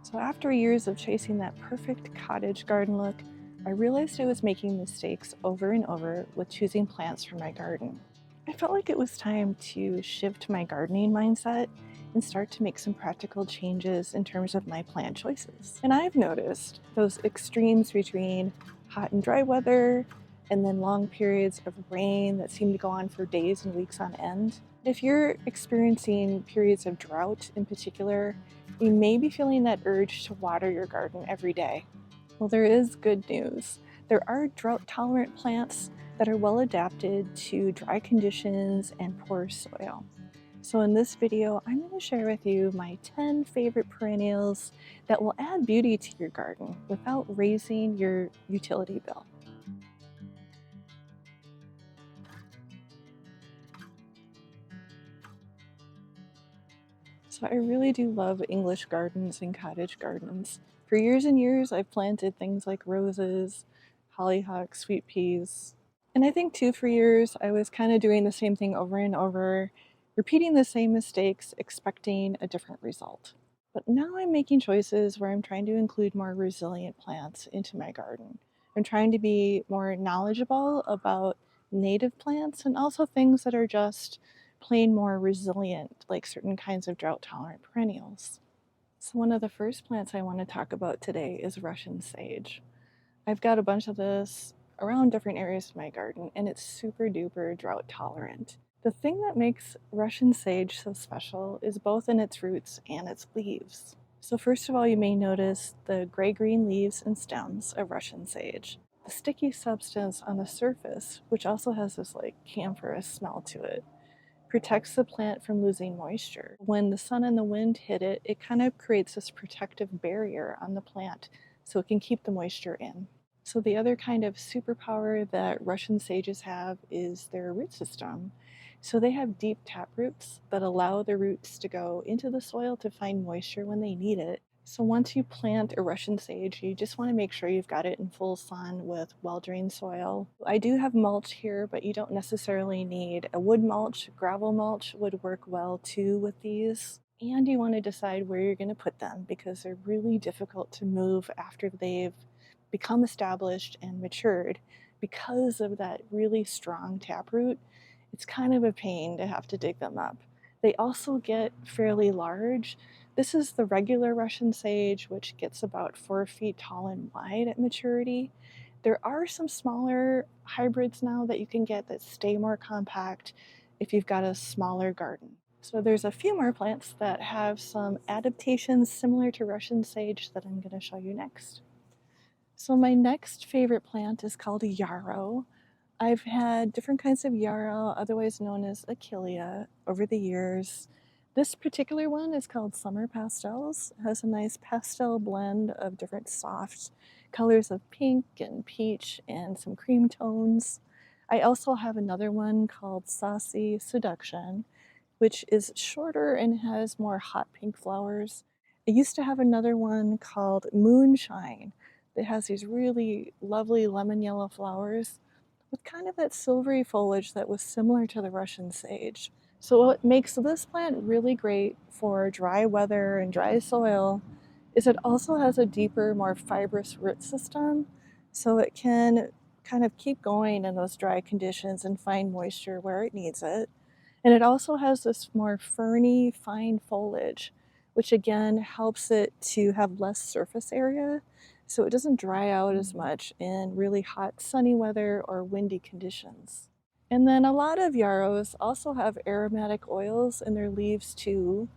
So after years of chasing that perfect cottage garden look, I realized I was making mistakes over and over with choosing plants for my garden. I felt like it was time to shift my gardening mindset and start to make some practical changes in terms of my plant choices. And I've noticed those extremes between hot and dry weather and then long periods of rain that seem to go on for days and weeks on end. If you're experiencing periods of drought in particular, you may be feeling that urge to water your garden every day. Well, there is good news. There are drought-tolerant plants that are well adapted to dry conditions and poor soil. So in this video, I'm going to share with you my 10 favorite perennials that will add beauty to your garden without raising your utility bill. So I really do love English gardens and cottage gardens. For years and years, I've planted things like roses, hollyhocks, sweet peas. And I think too, for years, I was kind of doing the same thing over and over, repeating the same mistakes, expecting a different result. But now I'm making choices where I'm trying to include more resilient plants into my garden. I'm trying to be more knowledgeable about native plants and also things that are just plain more resilient, like certain kinds of drought-tolerant perennials. So one of the first plants I want to talk about today is Russian sage. I've got a bunch of this around different areas of my garden, and it's super duper drought tolerant. The thing that makes Russian sage so special is both in its roots and its leaves. So first of all, you may notice the gray-green leaves and stems of Russian sage. The sticky substance on the surface, which also has this like camphorous smell to it, protects the plant from losing moisture. When the sun and the wind hit it, it kind of creates this protective barrier on the plant so it can keep the moisture in. So the other kind of superpower that Russian sages have is their root system. So they have deep tap roots that allow the roots to go into the soil to find moisture when they need it. So once you plant a Russian sage, you just want to make sure you've got it in full sun with well-drained soil. I do have mulch here, but you don't necessarily need a wood mulch. Gravel mulch would work well too with these. And you want to decide where you're going to put them because they're really difficult to move after they've become established and matured because of that really strong taproot. It's kind of a pain to have to dig them up. They also get fairly large. This is the regular Russian sage, which gets about 4 feet tall and wide at maturity. There are some smaller hybrids now that you can get that stay more compact if you've got a smaller garden. So there's a few more plants that have some adaptations similar to Russian sage that I'm going to show you next. So my next favorite plant is called yarrow. I've had different kinds of yarrow, otherwise known as achillea, over the years. This particular one is called Summer Pastels. It has a nice pastel blend of different soft colors of pink and peach and some cream tones. I also have another one called Saucy Seduction, which is shorter and has more hot pink flowers. I used to have another one called Moonshine that has these really lovely lemon yellow flowers with kind of that silvery foliage that was similar to the Russian sage. So what makes this plant really great for dry weather and dry soil is it also has a deeper, more fibrous root system, so it can kind of keep going in those dry conditions and find moisture where it needs it. And it also has this more ferny, fine foliage, which again helps it to have less surface area, so it doesn't dry out as much in really hot, sunny weather or windy conditions. And then a lot of yarrows also have aromatic oils in their leaves too,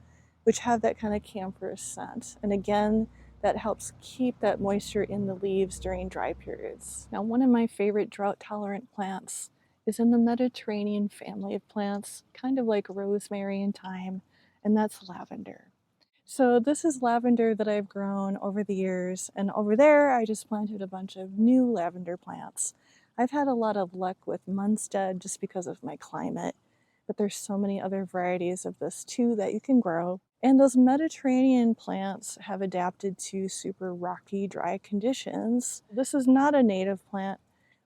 which have that kind of camphorous scent. And again, that helps keep that moisture in the leaves during dry periods. Now, one of my favorite drought-tolerant plants is in the Mediterranean family of plants, kind of like rosemary and thyme, and that's lavender. So this is lavender that I've grown over the years, and over there I just planted a bunch of new lavender plants. I've had a lot of luck with Munstead just because of my climate, but there's so many other varieties of this too that you can grow. And those Mediterranean plants have adapted to super rocky, dry conditions. This is not a native plant,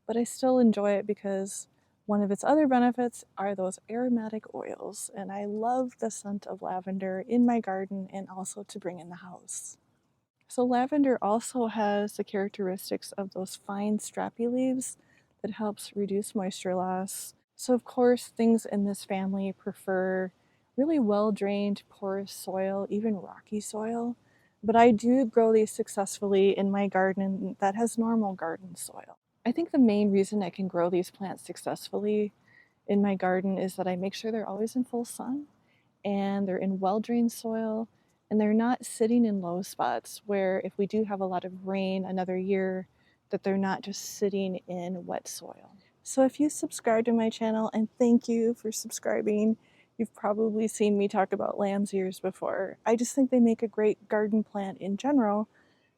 but I still enjoy it because one of its other benefits are those aromatic oils, and I love the scent of lavender in my garden and also to bring in the house. So lavender also has the characteristics of those fine strappy leaves that helps reduce moisture loss. So of course, things in this family prefer really well-drained, porous soil, even rocky soil. But I do grow these successfully in my garden that has normal garden soil. I think the main reason I can grow these plants successfully in my garden is that I make sure they're always in full sun and they're in well-drained soil and they're not sitting in low spots where if we do have a lot of rain another year, that they're not just sitting in wet soil. So if you subscribe to my channel, and thank you for subscribing, you've probably seen me talk about lamb's ears before. I just think they make a great garden plant in general,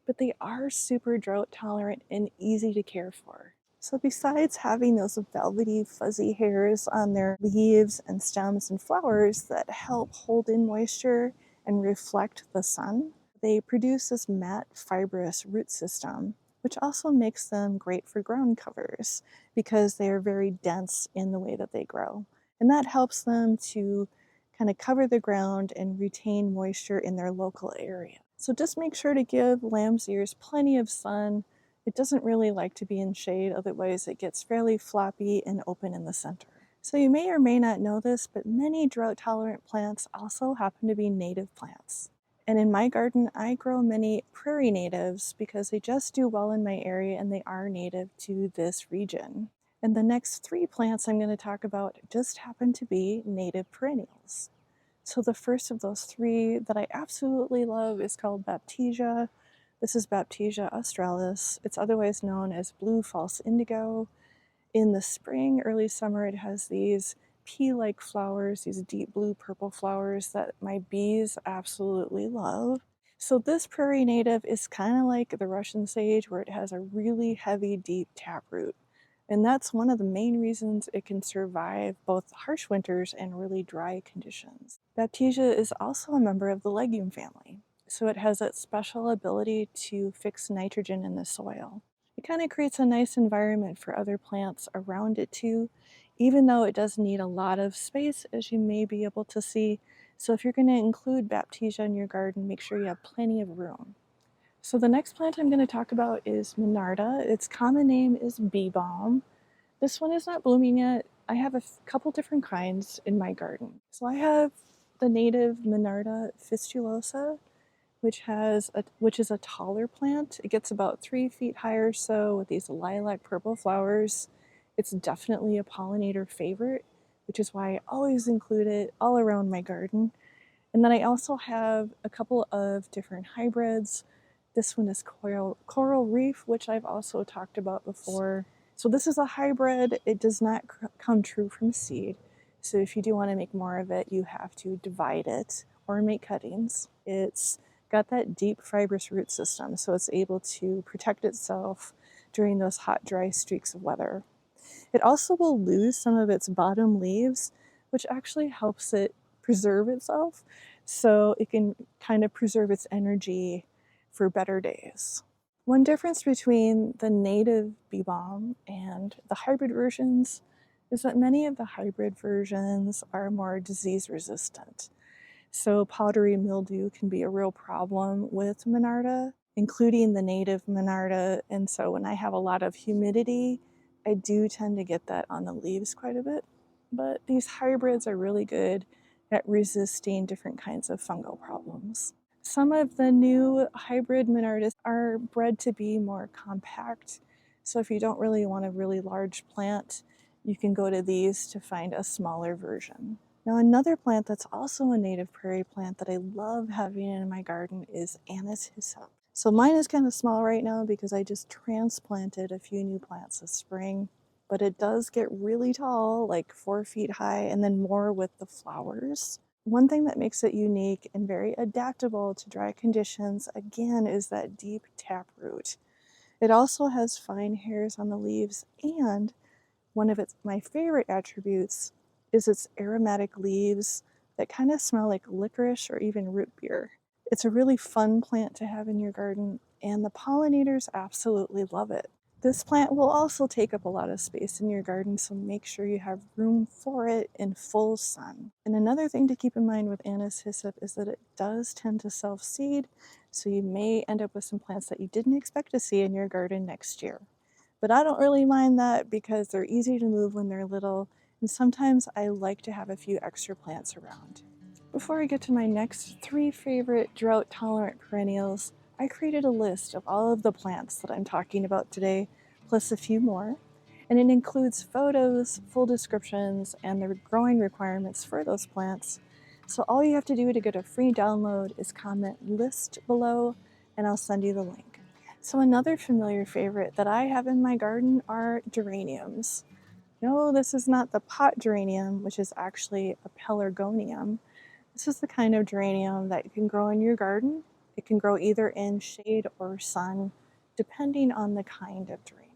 but they are super drought tolerant and easy to care for. So besides having those velvety fuzzy hairs on their leaves and stems and flowers that help hold in moisture and reflect the sun, they produce this matte fibrous root system, which also makes them great for ground covers because they are very dense in the way that they grow. And that helps them to kind of cover the ground and retain moisture in their local area. So just make sure to give lamb's ears plenty of sun. It doesn't really like to be in shade, otherwise it gets fairly floppy and open in the center. So you may or may not know this, but many drought-tolerant plants also happen to be native plants. And in my garden, I grow many prairie natives because they just do well in my area and they are native to this region. And the next 3 plants I'm going to talk about just happen to be native perennials. So the first of those 3 that I absolutely love is called Baptisia. This is Baptisia australis. It's otherwise known as blue false indigo. In the spring, early summer, it has these pea-like flowers, these deep blue purple flowers that my bees absolutely love. So this prairie native is kind of like the Russian sage, where it has a really heavy, deep taproot. And that's one of the main reasons it can survive both harsh winters and really dry conditions. Baptisia is also a member of the legume family, so it has that special ability to fix nitrogen in the soil. It kind of creates a nice environment for other plants around it too, even though it does need a lot of space, as you may be able to see. So if you're going to include Baptisia in your garden, make sure you have plenty of room. So the next plant I'm going to talk about is Monarda. Its common name is bee balm. This one is not blooming yet. I have a couple different kinds in my garden. So I have the native Monarda fistulosa, which is a taller plant. It gets about 3 feet high or so with these lilac purple flowers. It's definitely a pollinator favorite, which is why I always include it all around my garden. And then I also have a couple of different hybrids. This one is coral reef, which I've also talked about before. So this is a hybrid. It does not come true from seed. So if you do want to make more of it, you have to divide it or make cuttings. It's got that deep fibrous root system, so it's able to protect itself during those hot, dry streaks of weather. It also will lose some of its bottom leaves, which actually helps it preserve itself, so it can kind of preserve its energy for better days. One difference between the native bee balm and the hybrid versions is that many of the hybrid versions are more disease resistant. So powdery mildew can be a real problem with Monarda, including the native Monarda. And so when I have a lot of humidity, I do tend to get that on the leaves quite a bit. But these hybrids are really good at resisting different kinds of fungal problems. Some of the new hybrid Monardas are bred to be more compact. So if you don't really want a really large plant, you can go to these to find a smaller version. Now another plant that's also a native prairie plant that I love having in my garden is anise hyssop. So mine is kind of small right now because I just transplanted a few new plants this spring, but it does get really tall, like 4 feet high, and then more with the flowers. One thing that makes it unique and very adaptable to dry conditions, again, is that deep taproot. It also has fine hairs on the leaves, and one of my favorite attributes is its aromatic leaves that kind of smell like licorice or even root beer. It's a really fun plant to have in your garden, and the pollinators absolutely love it. This plant will also take up a lot of space in your garden, so make sure you have room for it in full sun. And another thing to keep in mind with anise hyssop is that it does tend to self-seed, so you may end up with some plants that you didn't expect to see in your garden next year. But I don't really mind that because they're easy to move when they're little, and sometimes I like to have a few extra plants around. Before I get to my next 3 favorite drought-tolerant perennials, I created a list of all of the plants that I'm talking about today, plus a few more, and it includes photos, full descriptions, and the growing requirements for those plants. So all you have to do to get a free download is comment "list" below, and I'll send you the link. So another familiar favorite that I have in my garden are geraniums. No, this is not the pot geranium, which is actually a pelargonium. This is the kind of geranium that you can grow in your garden. It can grow either in shade or sun, depending on the kind of geranium.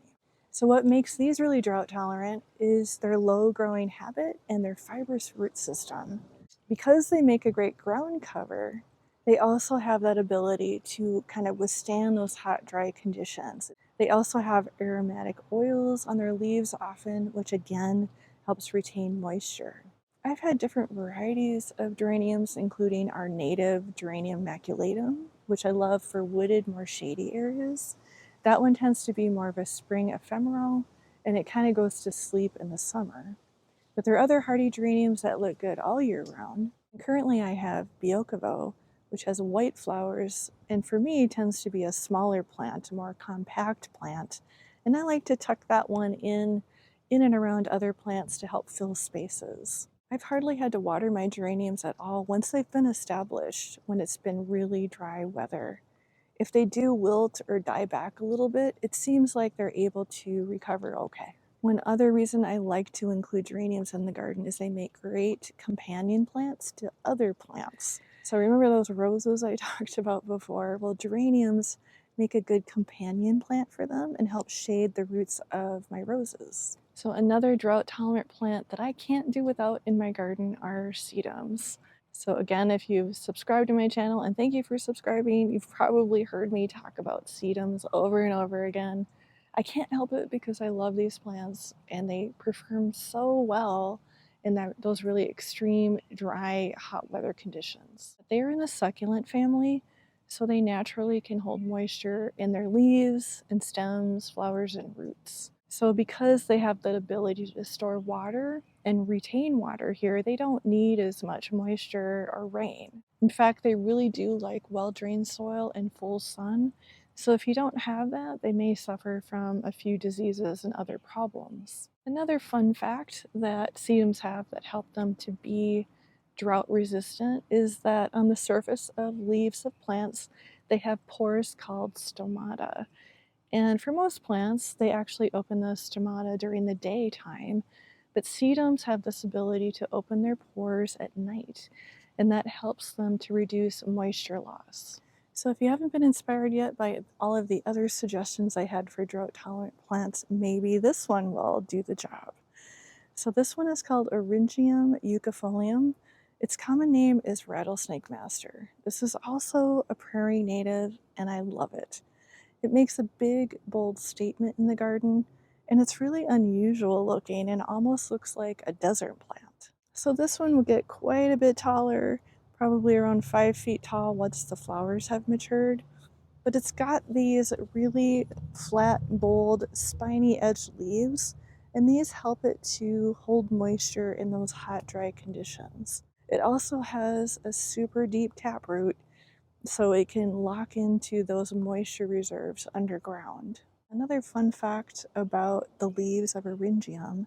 So what makes these really drought tolerant is their low growing habit and their fibrous root system. Because they make a great ground cover, they also have that ability to kind of withstand those hot, dry conditions. They also have aromatic oils on their leaves often, which again helps retain moisture. I've had different varieties of geraniums, including our native geranium maculatum, which I love for wooded, more shady areas. That one tends to be more of a spring ephemeral, and it kind of goes to sleep in the summer. But there are other hardy geraniums that look good all year round. And currently I have Biokovo, which has white flowers, and for me tends to be a smaller plant, a more compact plant. And I like to tuck that one in and around other plants to help fill spaces. I've hardly had to water my geraniums at all once they've been established when it's been really dry weather. If they do wilt or die back a little bit, it seems like they're able to recover okay. One other reason I like to include geraniums in the garden is they make great companion plants to other plants. So remember those roses I talked about before? Well, geraniums make a good companion plant for them and help shade the roots of my roses. So another drought-tolerant plant that I can't do without in my garden are sedums. So again, if you've subscribed to my channel, and thank you for subscribing, you've probably heard me talk about sedums over and over again. I can't help it because I love these plants and they perform so well in those really extreme, dry, hot weather conditions. They are in the succulent family, so they naturally can hold moisture in their leaves and stems, flowers, and roots. So because they have the ability to store water and retain water here, they don't need as much moisture or rain. In fact, they really do like well-drained soil and full sun. So if you don't have that, they may suffer from a few diseases and other problems. Another fun fact that sedums have that help them to be drought resistant is that on the surface of leaves of plants, they have pores called stomata. And for most plants, they actually open the stomata during the daytime, but sedums have this ability to open their pores at night, and that helps them to reduce moisture loss. So if you haven't been inspired yet by all of the other suggestions I had for drought-tolerant plants, maybe this one will do the job. So this one is called Eryngium ucifolium. Its common name is rattlesnake master. This is also a prairie native, and I love it. It makes a big, bold statement in the garden, and it's really unusual looking and almost looks like a desert plant. So this one will get quite a bit taller, probably around 5 feet tall once the flowers have matured. But it's got these really flat, bold, spiny-edged leaves, and these help it to hold moisture in those hot, dry conditions. It also has a super deep taproot, so it can lock into those moisture reserves underground. Another fun fact about the leaves of Eryngium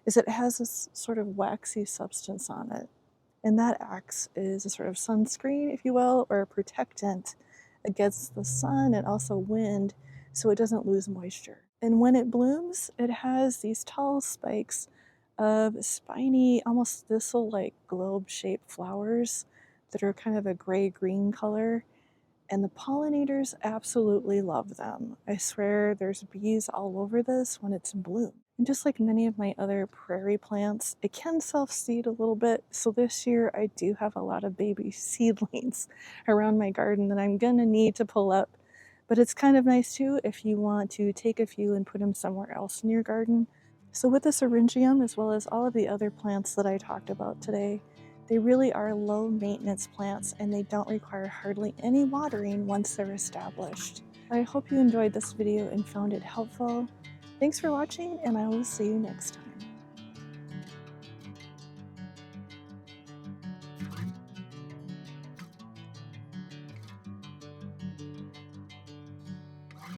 is it has this sort of waxy substance on it, and that acts as a sort of sunscreen, if you will, or a protectant against the sun and also wind, so it doesn't lose moisture. And when it blooms, it has these tall spikes of spiny, almost thistle-like globe-shaped flowers that are kind of a gray-green color, and the pollinators absolutely love them. I swear there's bees all over this when it's in bloom. And just like many of my other prairie plants, it can self-seed a little bit, so this year I do have a lot of baby seedlings around my garden that I'm gonna need to pull up. But it's kind of nice too if you want to take a few and put them somewhere else in your garden. So with the syringium, as well as all of the other plants that I talked about today, they really are low maintenance plants and they don't require hardly any watering once they're established. I hope you enjoyed this video and found it helpful. Thanks for watching, and I will see you next time.